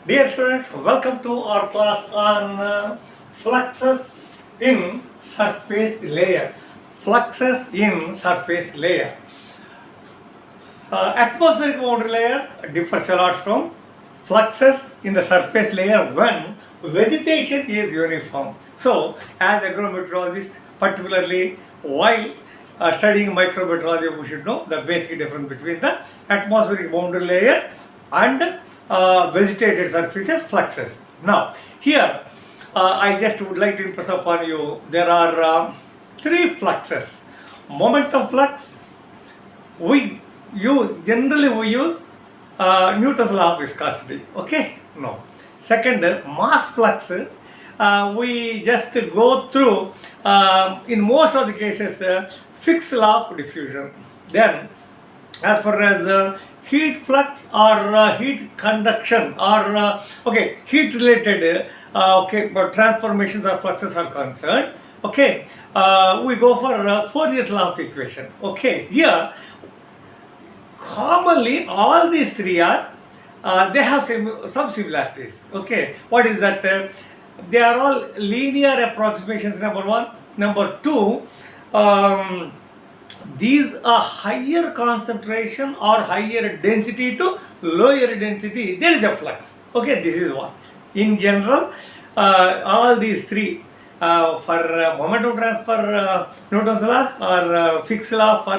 Dear students, welcome to our class on fluxes in surface layer. Fluxes in surface layer. Atmospheric boundary layer differs a lot from fluxes in the surface layer when vegetation is uniform. So, as agrometeorologist, particularly while studying micrometeorology, we should know the basic difference between the atmospheric boundary layer and vegetated surfaces, fluxes. Now, here I just would like to impress upon you there are three fluxes. Momentum flux, we use Newton's law of viscosity. Okay, no. Second, mass flux, we just go through in most of the cases fixed law of diffusion. Then as far as heat flux or heat conduction or heat related but transformations or fluxes are concerned, we go for Fourier's law of equation. Here commonly all these three are they have some similarities. What is that? They are all linear approximations, number one. Number two, these are higher concentration or higher density to lower density, there is a flux. This is one. In general, all these three for momentum transfer, Newton's law, or fixed law for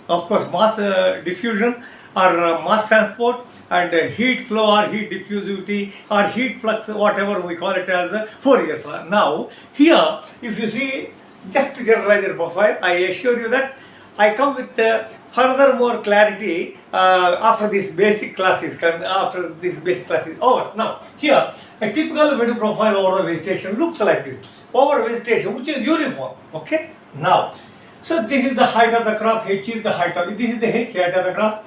of course mass diffusion or mass transport, and heat flow or heat diffusivity or heat flux, whatever we call it as Fourier's law. Now here, if you see, just to generalize your profile, I assure you that I come with further more clarity after this basic class is over. Now here a typical window profile over the vegetation looks like this. Over vegetation which is uniform. Now, so this is the height of the crop, H is the height of, this is the height of the crop,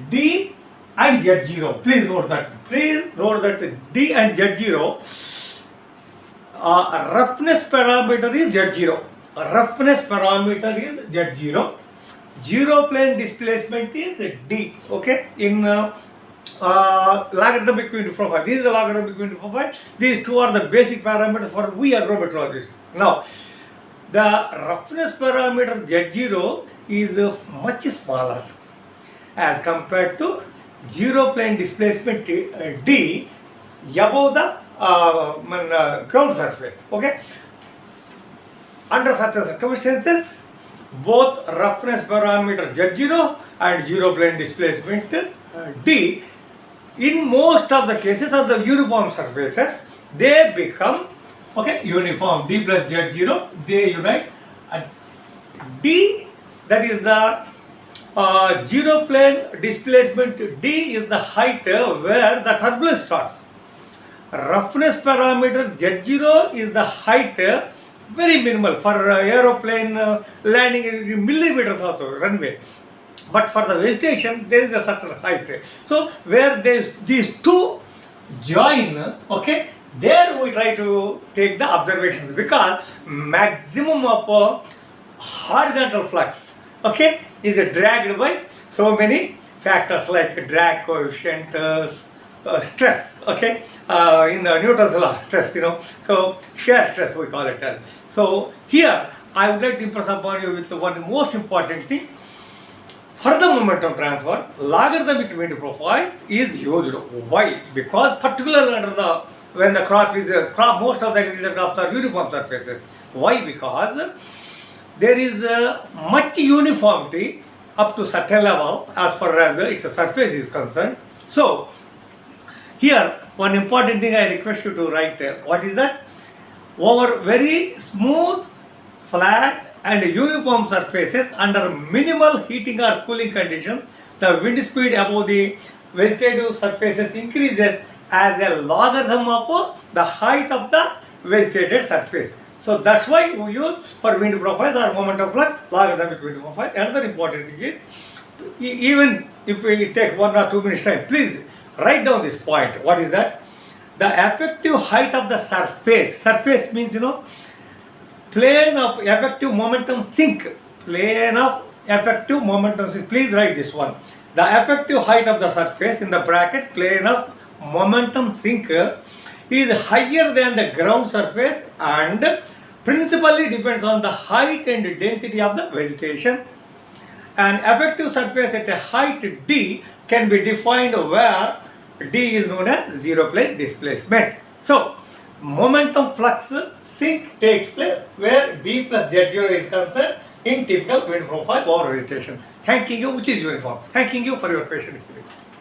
D and Z0. Please note that D and Z0 roughness parameter is Z0. Roughness parameter is Z0. Zero plane displacement is D. In logarithmic window profile. This is the logarithmic window profile. These two are the basic parameters for we agrometeorologists. Now, the roughness parameter Z0 is much smaller as compared to zero plane displacement D above the ground surface. Under certain circumstances, both roughness parameter Z0 and zero plane displacement D, in most of the cases of the uniform surfaces, they become uniform. D plus Z0, they unite, and D, that is the zero plane displacement D, is the height where the turbulence starts. Roughness parameter Z0 is the height, very minimal for aeroplane landing in millimeters also, runway. But for the vegetation, there is a certain height. So where these two join, there we try to take the observations, because maximum of horizontal flux, is dragged by so many factors like drag coefficient, stress, in the Newton's law, stress, so shear stress we call it as. So here I would like to impress upon you with one most important thing. For the momentum transfer, logarithmic window profile is used. Why? Because particularly when the crop is most of the agricultural crops are uniform surfaces. Why? Because there is much uniformity up to certain level as far as its surface is concerned. So here one important thing I request you to write. What is that? Over very smooth, flat and uniform surfaces under minimal heating or cooling conditions, the wind speed above the vegetative surfaces increases as a logarithm of the height of the vegetated surface. So that's why we use for wind profiles or momentum flux logarithmic wind profile. Another important thing is, even if we take 1 or 2 minutes time, please write down this point. What is that? The effective height of the surface. Surface means plane of effective momentum sink. Plane of effective momentum sink. Please write this one. The effective height of the surface in the bracket plane of momentum sink is higher than the ground surface and principally depends on the height and density of the vegetation. An effective surface at a height d can be defined where d is known as zero plane displacement. So, momentum flux sink takes place where d plus z0 is concerned in typical wind profile over vegetation. Thanking you, which is uniform. Thanking you for your patience.